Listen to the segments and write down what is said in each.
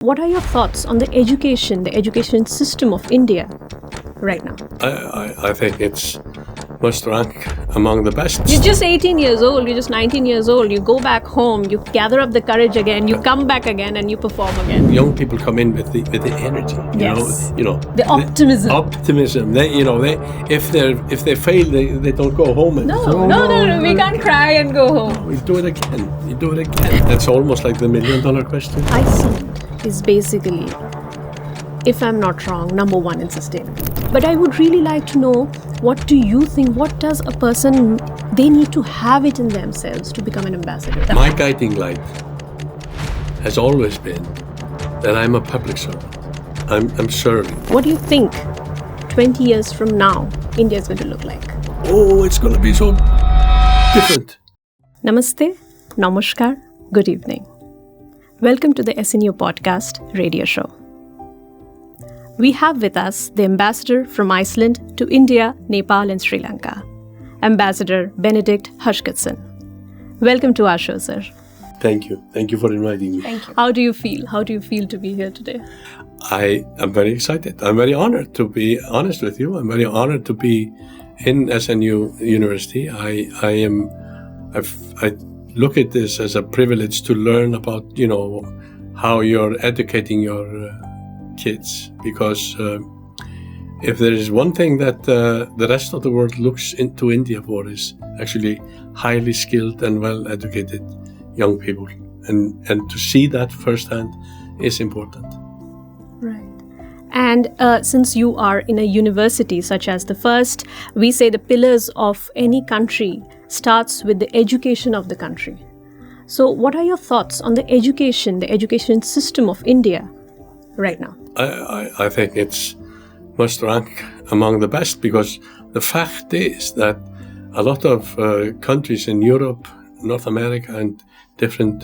What are your thoughts on the education system of India right now? I think it's must rank among the best. You're just 18 years old, you're just 19 years old, you go back home, you gather up the courage again, you come back again and you perform again. Young people come in with the energy, you know, the optimism. Optimism. They if they fail, they don't go home. And No, we can't cry and go home. We do it again. You do it again. That's almost like the $1 million question. Iceland is basically, if I'm not wrong, number one in sustainability. But I would really like to know, what do you think? What does a person, they need to have it in themselves to become an ambassador? My guiding light has always been that I'm a public servant. I'm serving. What do you think 20 years from now India is going to look like? Oh, it's going to be so different. Namaste, namaskar, good evening. Welcome to the SNU podcast radio show. We have with us the ambassador from Iceland to India, Nepal and Sri Lanka, Ambassador Benedikt Höskuldsson. Welcome to our show, sir. Thank you. Thank you for inviting me. Thank you. How do you feel? How do you feel to be here today? I am very excited. I'm very honored, to be honest with you. I'm very honored to be in SNU University. I look at this as a privilege to learn about, how you're educating your kids, because if there is one thing that the rest of the world looks into India for, is actually highly skilled and well-educated young people, and to see that firsthand is important. Right. And since you are in a university such as we say the pillars of any country starts with the education of the country. So what are your thoughts on the education system of India right now? I think it's must rank among the best, because the fact is that a lot of countries in Europe, North America and different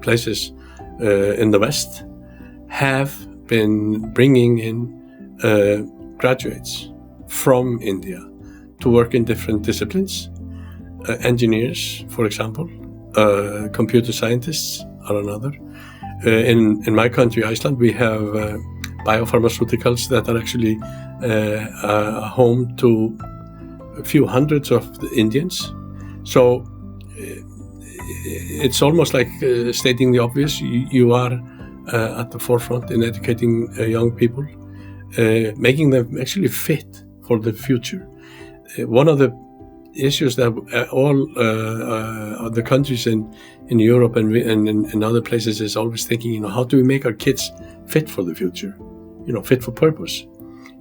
places in the West have been bringing in graduates from India to work in different disciplines. Engineers, for example, computer scientists are another. In my country, Iceland, we have biopharmaceuticals that are actually home to a few hundreds of the Indians. So it's almost like stating the obvious. You are at the forefront in educating young people, making them actually fit for the future. One of the issues that all the countries in Europe and in other places is always thinking, how do we make our kids fit for the future, fit for purpose?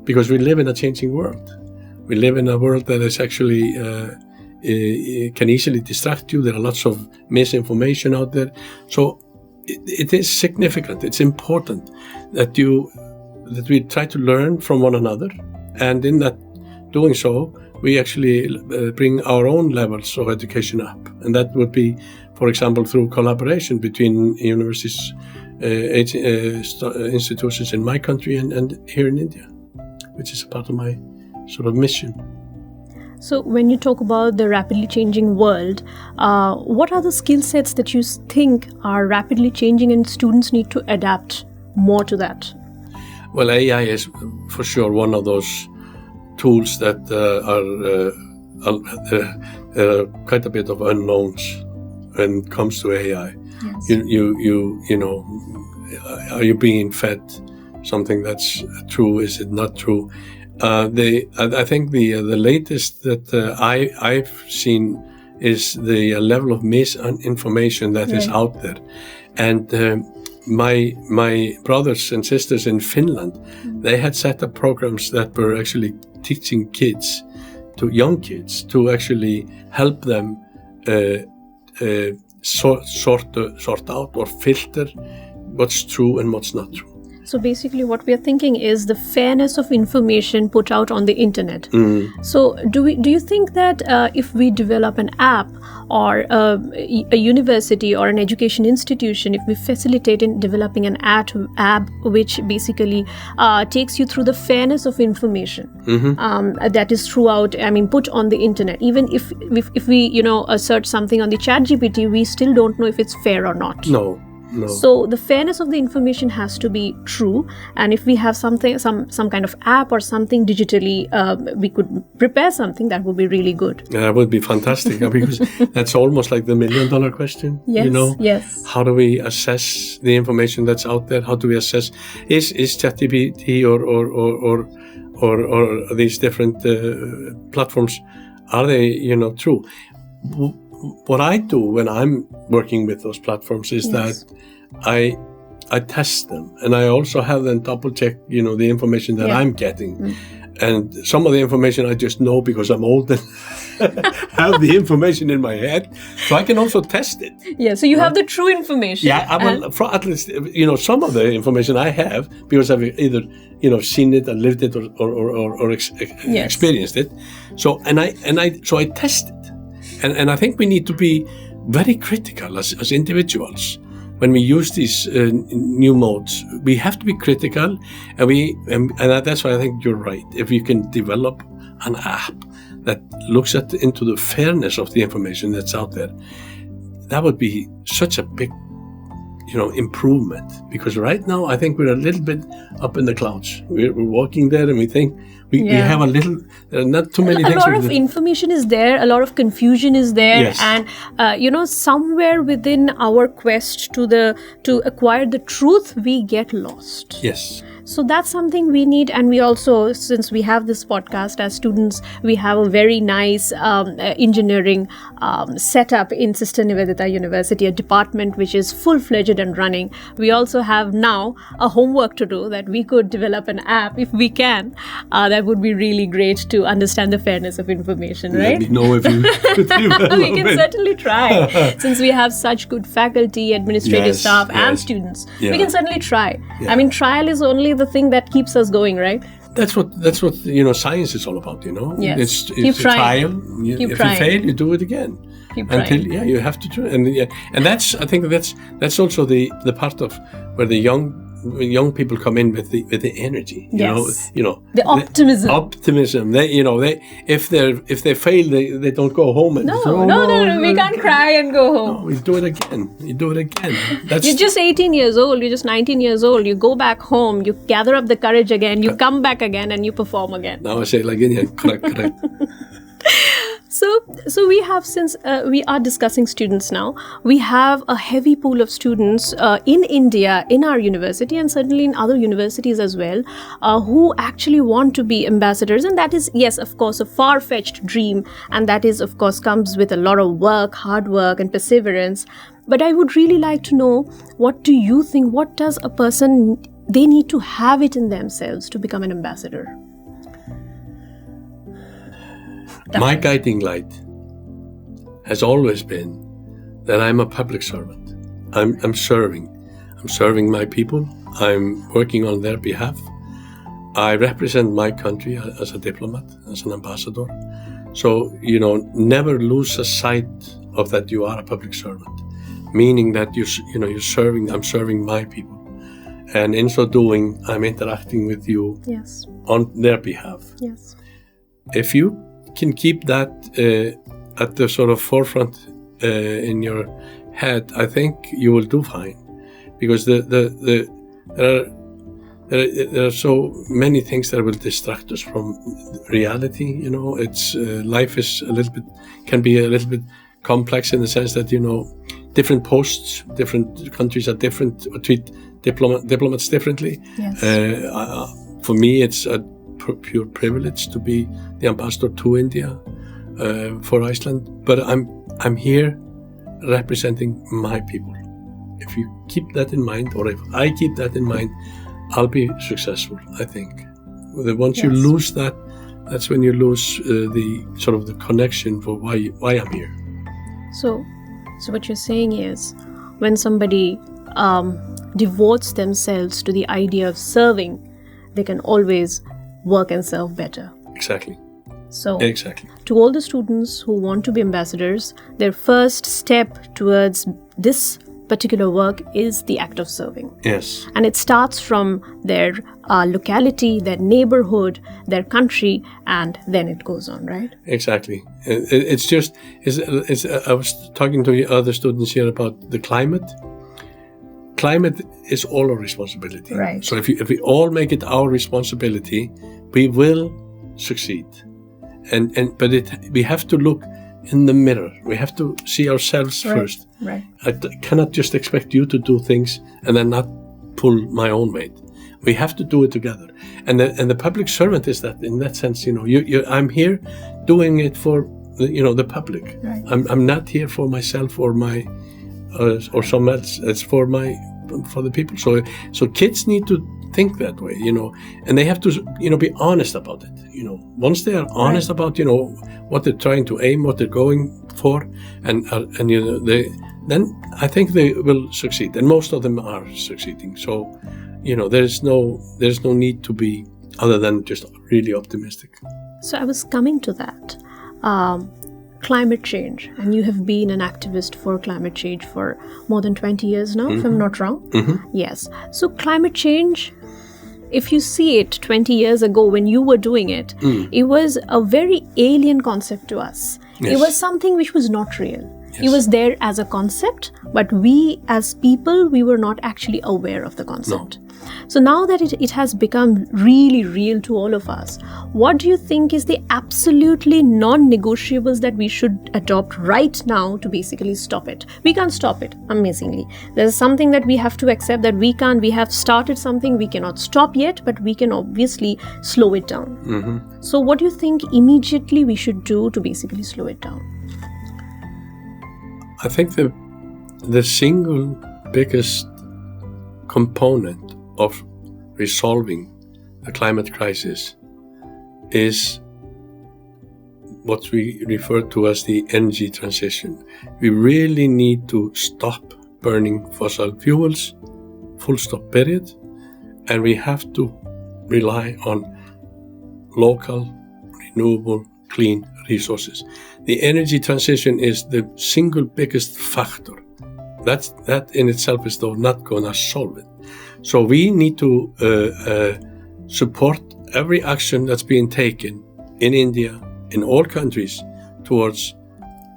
Because we live in a changing world. We live in a world that is actually can easily distract you. There are lots of misinformation out there. So it is significant. It's important that we try to learn from one another, and in that doing so, we actually bring our own levels of education up. And that would be, for example, through collaboration between universities, institutions in my country and here in India, which is a part of my sort of mission. So when you talk about the rapidly changing world, what are the skill sets that you think are rapidly changing and students need to adapt more to that? Well, AI is for sure one of those tools that are quite a bit of unknowns when it comes to AI. Yes. Are you being fed something that's true? Is it not true? I think the latest that I've seen is the level of misinformation that is out there, and my brothers and sisters in Finland, they had set up programs that were actually teaching young kids to actually help them sort out or filter what's true and what's not true. So basically what we are thinking is the fairness of information put out on the internet. Mm. So do you think that if we develop an app or a university or an education institution, if we facilitate in developing an app which basically takes you through the fairness of information that is throughout, put on the internet, even if we search something on the ChatGPT, we still don't know if it's fair or not. No, No. So the fairness of the information has to be true. And if we have some kind of app or something digitally, we could prepare something that would be really good. That would be fantastic because that's almost like the $1 million question. Yes, you know, yes. How do we assess the information that's out there? How do we assess is ChatGPT or these different platforms, are they true? What I do when I'm working with those platforms is that I test them, and I also have them double check the information that I'm getting. And some of the information I just know because I'm old and have the information in my head, so I can also test it. Yeah, so you have the true information. Yeah, at least some of the information I have because I've either seen it and lived it or experienced it. So I test it, and I think we need to be very critical as individuals. When we use these new modes, we have to be critical, and that's why I think you're right. If you can develop an app that looks into the fairness of the information that's out there, that would be such a big, improvement. Because right now, I think we're a little bit up in the clouds. We're walking there, and we think we have a little. There are not too many things. A lot of information is there. A lot of confusion is there, and somewhere within our quest to acquire the truth, we get lost. Yes. So that's something we need, and we also, since we have this podcast as students, we have a very nice engineering setup in Sister Nivedita University, a department which is full-fledged and running. We also have now a homework to do that we could develop an app if we can. That would be really great to understand the fairness of information, right? Let me know if you develop We can certainly try. Since we have such good faculty, administrative staff, and students, we can certainly try. I mean, trial is only the thing that keeps us going, right? That's what science is all about. Yes. It's Keep a trying. trial. Keep if trying. you fail, you do it again. Keep until trying. you have to try, and that's, I think that's also the part of where the young people come in with the energy. The optimism. They if they fail, they don't go home and No, we can't cry and go home. No, we do it again. You're just 18 years old, you're just 19 years old, you go back home, you gather up the courage again, you come back again, and you perform again. Now I say like Indian, correct. So we have, since we are discussing students now, we have a heavy pool of students in India, in our university, and certainly in other universities as well, who actually want to be ambassadors. And that is, yes, of course, a far-fetched dream. And that is, of course, comes with a lot of work, hard work, and perseverance. But I would really like to know, what do you think? What does a person, they need to have it in themselves to become an ambassador? My guiding light has always been that I'm a public servant. I'm serving my people. I'm working on their behalf. I represent my country as a diplomat, as an ambassador. So, never lose a sight of that you are a public servant, meaning that I'm serving my people. And in so doing, I'm interacting with you on their behalf. Yes. If you can keep that at the sort of in your head, I think you will do fine, because there are so many things that will distract us from reality. It's life is can be a little bit complex in the sense that different posts, different countries are different, or treat diplomats differently. Yes. For me, it's a pure privilege to be the ambassador to India for Iceland, but I'm here representing my people. If you keep that in mind, or if I keep that in mind, I'll be successful, I think. Once you lose that, that's when you lose the connection for why I'm here. So what you're saying is, when somebody devotes themselves to the idea of serving, they can always work and serve better. Exactly. Exactly. To all the students who want to be ambassadors, their first step towards this particular work is the act of serving. Yes. And it starts from their locality, their neighborhood, their country, and then it goes on, right? Exactly. I was talking to other students here about the climate. climate is all our responsibility. Right. So if we all make it our responsibility, we will succeed. But we have to look in the mirror. We have to see ourselves first. Right. I cannot just expect you to do things and then not pull my own weight. We have to do it together. And the public servant is that, in that sense, I'm here doing it for the public. Right. I'm not here for myself or my or someone else. It's for the people. So kids need to think that way, and they have to be honest about it. Once they are honest about what they're trying to aim, what they're going for, and then I think they will succeed, and most of them are succeeding. So there's no need to be other than just really optimistic. So I was coming to that. Climate change, and you have been an activist for climate change for more than 20 years now, if I'm not wrong. Yes. So climate change, if you see it 20 years ago when you were doing it, it was a very alien concept to us. Yes. It was something which was not real. Yes. It was there as a concept, but we as people, we were not actually aware of the concept. No. So now that it has become really real to all of us, what do you think is the absolutely non-negotiables that we should adopt right now to basically stop it? We can't stop it, amazingly. There's something that we have to accept that we can't. We have started something, we cannot stop yet, but we can obviously slow it down. So what do you think immediately we should do to basically slow it down? I think the single biggest component of resolving the climate crisis is what we refer to as the energy transition. We really need to stop burning fossil fuels, full stop, period, and we have to rely on local, renewable, clean resources. The energy transition is the single biggest factor. That in itself is though not going to solve it. So we need to support every action that's being taken in India, in all countries, towards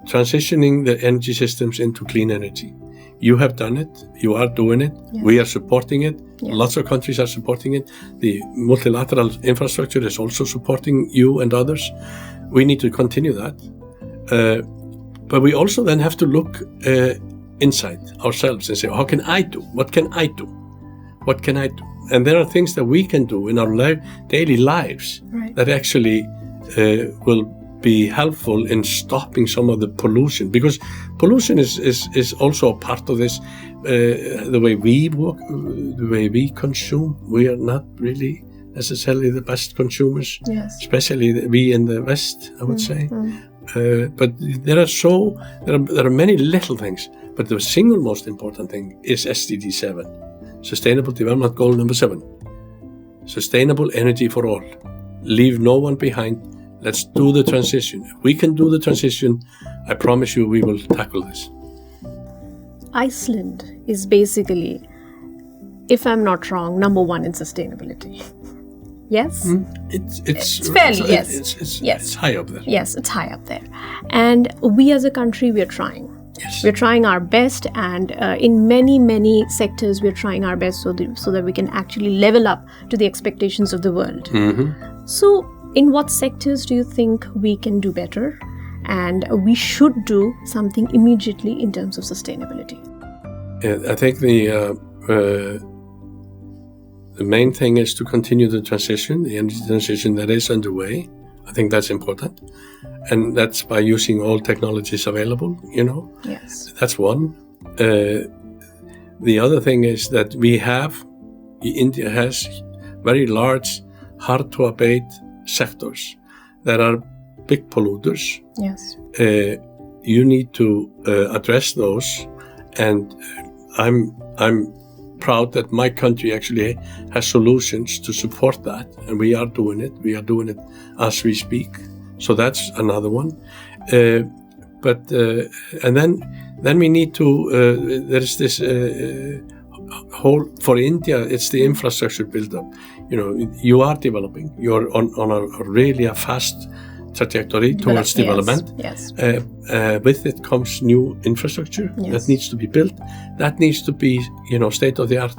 transitioning the energy systems into clean energy. You have done it. You are doing it. Yes. We are supporting it. Yes. Lots of countries are supporting it. The multilateral infrastructure is also supporting you and others. We need to continue that. But we also then have to look inside ourselves and say, how can I do? What can I do? What can I do? And there are things that we can do in our daily lives that actually will be helpful in stopping some of the pollution, because pollution is also a part of this. The way we work, the way we consume, we are not really necessarily the best consumers, especially we in the West, I would say. But there are many little things, but the single most important thing is SDG 7, Sustainable Development Goal number 7, sustainable energy for all. Leave no one behind. Let's do the transition. If we can do the transition, I promise you we will tackle this. Iceland is basically, if I'm not wrong, number one in sustainability. Yes? It's fairly, yes. It's high up there. Yes, it's high up there. And we as a country, we are trying. Yes. We're trying our best, and in many, many sectors, we're trying our best so that we can actually level up to the expectations of the world. So, in what sectors do you think we can do better, and we should do something immediately in terms of sustainability? I think the main thing is to continue the transition, the energy transition that is underway. I think that's important. And that's by using all technologies available, Yes. That's one. The other thing is that India has very large, hard to abate sectors that are big polluters. Yes. You need to address those, and I'm proud that my country actually has solutions to support that, and we are doing it. We are doing it as we speak. So that's another one. And then we need to. There's this whole for India. It's the infrastructure build-up. You are developing. You're on a really fast trajectory towards development. Yes. With it comes new infrastructure that needs to be built. That needs to be, state of the art,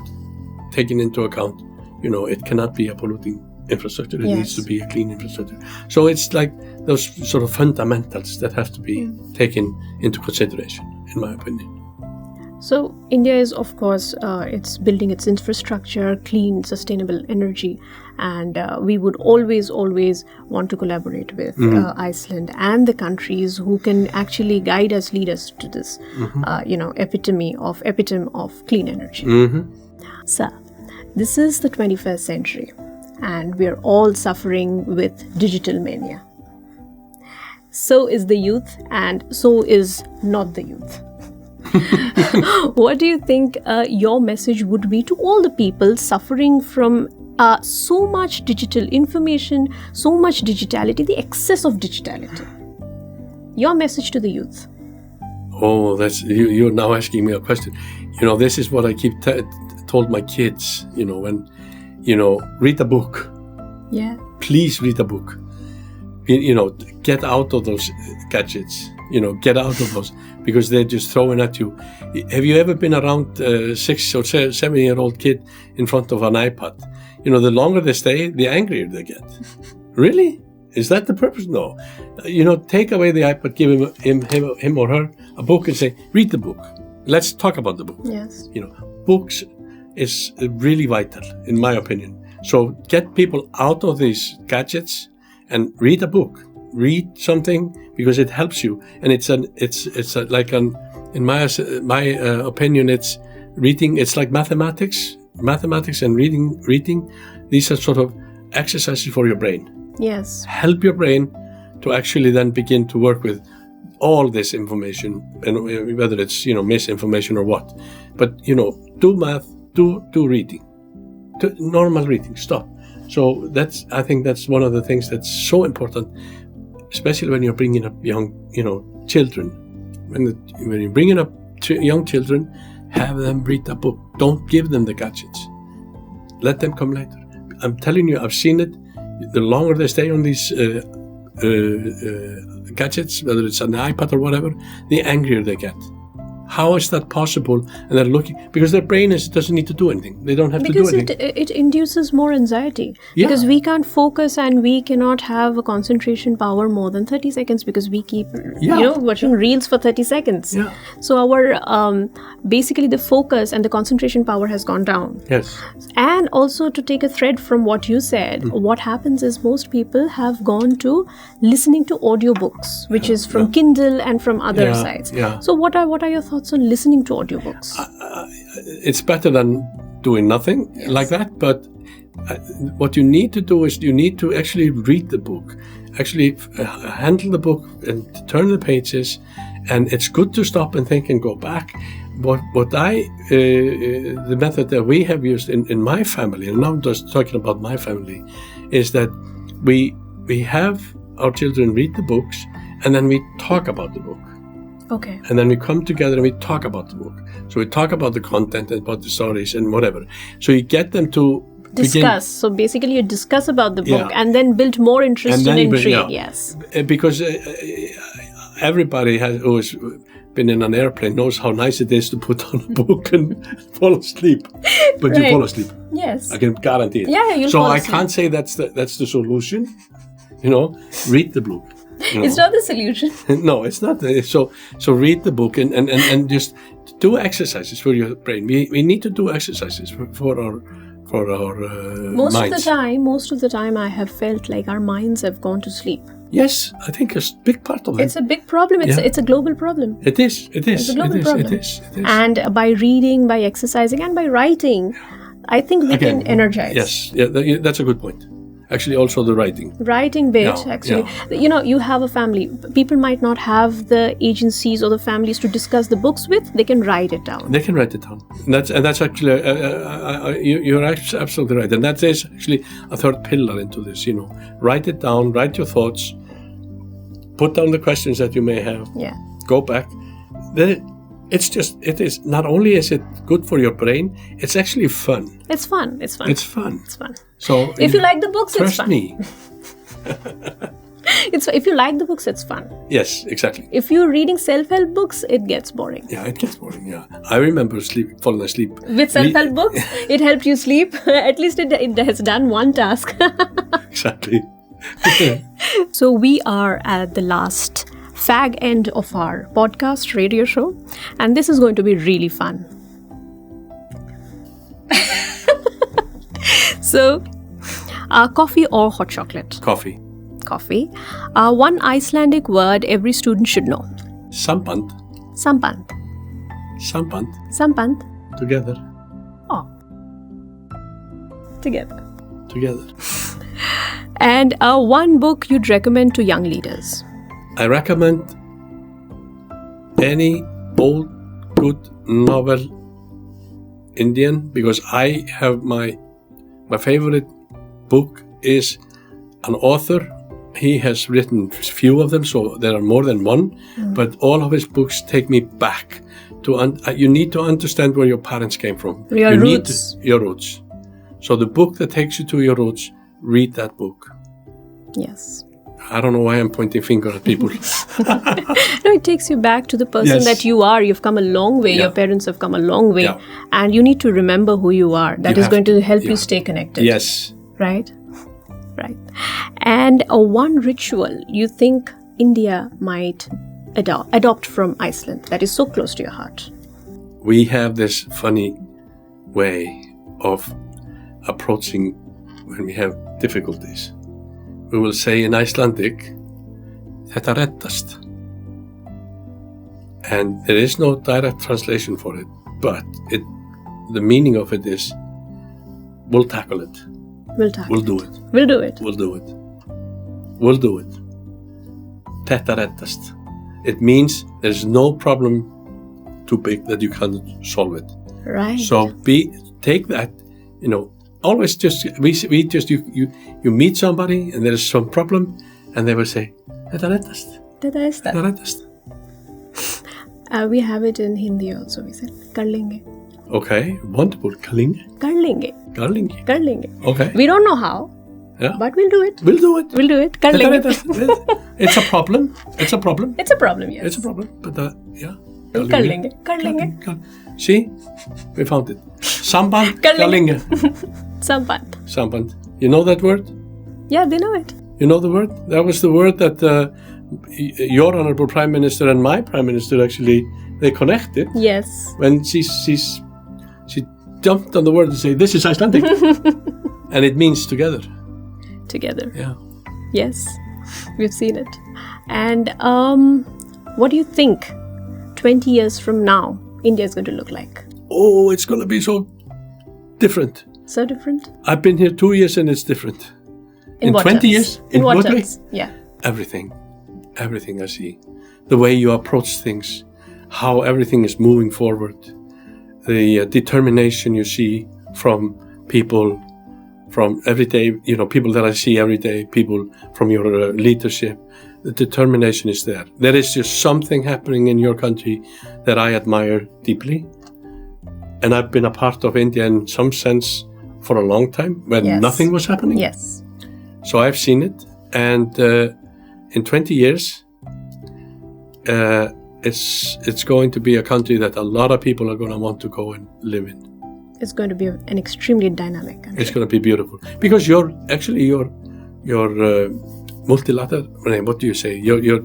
taken into account. It cannot be a polluting infrastructure. It needs to be a clean infrastructure. So it's like those sort of fundamentals that have to be taken into consideration, in my opinion. So India is, of course, it's building its infrastructure, clean, sustainable energy, and we would always want to collaborate with Iceland and the countries who can actually guide us, lead us to this, epitome of clean energy. So, this is the 21st century, and we're all suffering with digital mania. So is the youth, and so is not the youth. What do you think your message would be to all the people suffering from so much digital information, so much digitality, the excess of digitality? Your message to the youth. Oh, that's you're now asking me a question. This is what I keep told my kids. When read a book. Yeah. Please read a book. Get out of those gadgets. Get out of those, because they're just throwing at you. Have you ever been around a 6 or 7-year-old kid in front of an iPad? The longer they stay, the angrier they get. Really? Is that the purpose? No. Take away the iPad, give him or her a book and say, read the book. Let's talk about the book. Yes. Books is really vital, in my opinion. So get people out of these gadgets and read a book. Read something, because it helps you, and in my opinion, it's reading. It's like mathematics and reading. These are sort of exercises for your brain. Yes. Help your brain to actually then begin to work with all this information, and whether it's misinformation or what. But do math, do reading, normal reading. Stop. So I think that's one of the things that's so important. Especially when you're bringing up young, children. When you're bringing up young children, have them read a book. Don't give them the gadgets. Let them come later. I'm telling you, I've seen it. The longer they stay on these gadgets, whether it's an iPad or whatever, the angrier they get. How is that possible? And they're looking, because their brain doesn't need to do anything. They don't have to do anything. Because it induces more anxiety. Yeah. Because we can't focus and we cannot have a concentration power more than 30 seconds because we keep, watching reels for 30 seconds. Yeah. So our, basically the focus and the concentration power has gone down. Yes. And also, to take a thread from what you said, what happens is most people have gone to listening to audiobooks, which is from Kindle and from other sites. Yeah. So what are your thoughts on listening to audiobooks? It's better than doing nothing like that, but what you need to do is you need to actually read the book, actually handle the book and turn the pages, and it's good to stop and think and go back. The method that we have used in my family, and now I'm just talking about my family, is that we have our children read the books, and then we talk about the book. Okay. And then we come together and we talk about the book. So we talk about the content and about the stories and whatever. So you get them to discuss. So basically you discuss about the book and then build more interest and intrigue. Yes. Because everybody who has been in an airplane knows how nice it is to put on a book and fall asleep. But you fall asleep. Yes. I can guarantee it. Yeah, you'll fall asleep. So I can't say that's the solution. Read the book. It's not the solution. No, it's not. So read the book and just do exercises for your brain. We need to do exercises for our most minds. Most of the time I have felt like our minds have gone to sleep. Yes, I think it's a big part of it. It's a big problem. It's a global problem. It is. It's a global problem. It is. And by reading, by exercising, and by writing, I think we can energize. Yes, that's a good point. Actually, also the writing bit, actually. Yeah. You have a family. People might not have the agencies or the families to discuss the books with. They can write it down. That's actually, you're absolutely right. And that is actually a third pillar into this, Write it down, write your thoughts, put down the questions that you may have. Yeah. Go back. Then it is, not only is it good for your brain, it's actually fun. It's fun. It's fun. It's fun. So if you like the books, it's fun. Trust me. If you like the books, it's fun. Yes, exactly. If you're reading self-help books, it gets boring. Yeah, it gets boring. Yeah, I remember falling asleep With self-help books, it helped you sleep. At least it has done one task. Exactly. So we are at the last fag end of our podcast radio show, and this is going to be really fun. So, coffee or hot chocolate? Coffee. Coffee. One Icelandic word every student should know. Samband. Samband. Samband. Samband. Together. Oh. Together. Together. And one book you'd recommend to young leaders. I recommend any old, good novel Indian, because I have my favorite book is an author. He has written few of them, so there are more than one, but all of his books take me back to, you need to understand where your parents came from. Your roots. Your roots. So the book that takes you to your roots, read that book. Yes. I don't know why I'm pointing finger at people. No, it takes you back to the person Yes. that you are. You've come a long way. Yeah. Your parents have come a long way. Yeah. And you need to remember who you are. That is going to help you stay connected. Yes. Right? Right. And one ritual you think India might adopt from Iceland that is so close to your heart. We have this funny way of approaching when we have difficulties. We will say in Icelandic, "Þetta reddast." And there is no direct translation for it, but the meaning of it is, we'll tackle it. We'll tackle We'll do it. We'll do it. We'll do it. We'll do it. Þetta reddast. It means there's no problem too big that you can't solve it. Right. So take that, always just you meet somebody and there's some problem and they will say, "Þetta reddast." Þetta reddast. We have it in Hindi also. We said kar lenge. Okay, wonderful. Kalinge. Kar lenge. Kalinge. Kar lenge. Okay. We don't know how, Yeah. but we'll do it. We'll do it. We'll do it. Kar Þetta lenge. reddast. It's a problem. It's a problem. It's a problem, yes. It's a problem. But yeah. Kar lenge. Kar lenge. See, we found it. Samband. Kalinge. Kalinge. Samband. You know that word? Yeah, they know it. You know the word? That was the word that your Honorable Prime Minister and my Prime Minister actually, they connected. Yes. When she jumped on the word and said, "This is Icelandic." And it means together. Together. Yeah. Yes. We've seen it. And what do you think 20 years from now India is going to look like? Oh, it's going to be so different. So different? I've been here 2 years and it's different. In what 20 terms? years? In what way? terms? Yeah. Everything I see, the way you approach things, how everything is moving forward, the determination you see from people, from every day, people that I see every day, people from your leadership, the determination is there. There is just something happening in your country that I admire deeply, and I've been a part of India in some sense for a long time when Yes. nothing was happening. Yes. So I've seen it, and in 20 years, it's going to be a country that a lot of people are going to want to go and live in. It's going to be an extremely dynamic country. It's going to be beautiful because your multilateral. What do you say? Your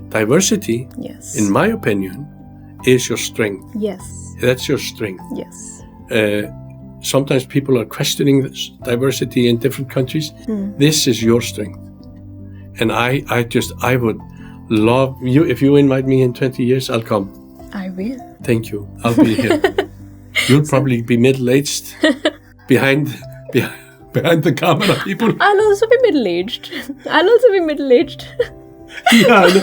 diversity, Yes. in my opinion, is your strength. Yes. That's your strength. Yes. Sometimes people are questioning this diversity in different countries. This is your strength. And I would love you. If you invite me in 20 years, I'll come. I will. Thank you. I'll be here. You'll probably be middle-aged behind the camera, people. I'll also be middle-aged. Yeah, I know.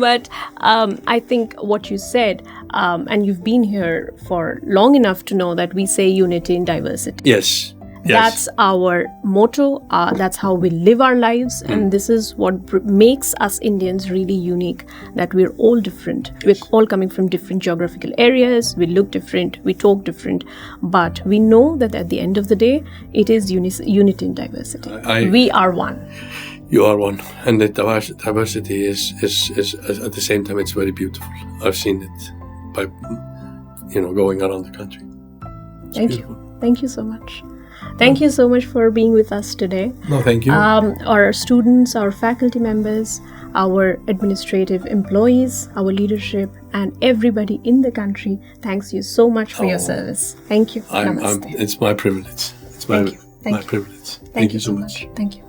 But I think what you said, and you've been here for long enough to know that we say unity in diversity. Yes. That's our motto. That's how we live our lives. And this is what makes us Indians really unique, that we're all different. We're all coming from different geographical areas. We look different. We talk different. But we know that at the end of the day, it is unity in diversity. We are one. You are one, and the diversity is at the same time, it's very beautiful. I've seen it by, going around the country. Thank you so much. Thank you so much for being with us today. No, thank you. Our students, our faculty members, our administrative employees, our leadership, and everybody in the country, thanks you so much for your service. Thank you. Namaste. It's my privilege. It's my privilege. Thank you so much. Thank you.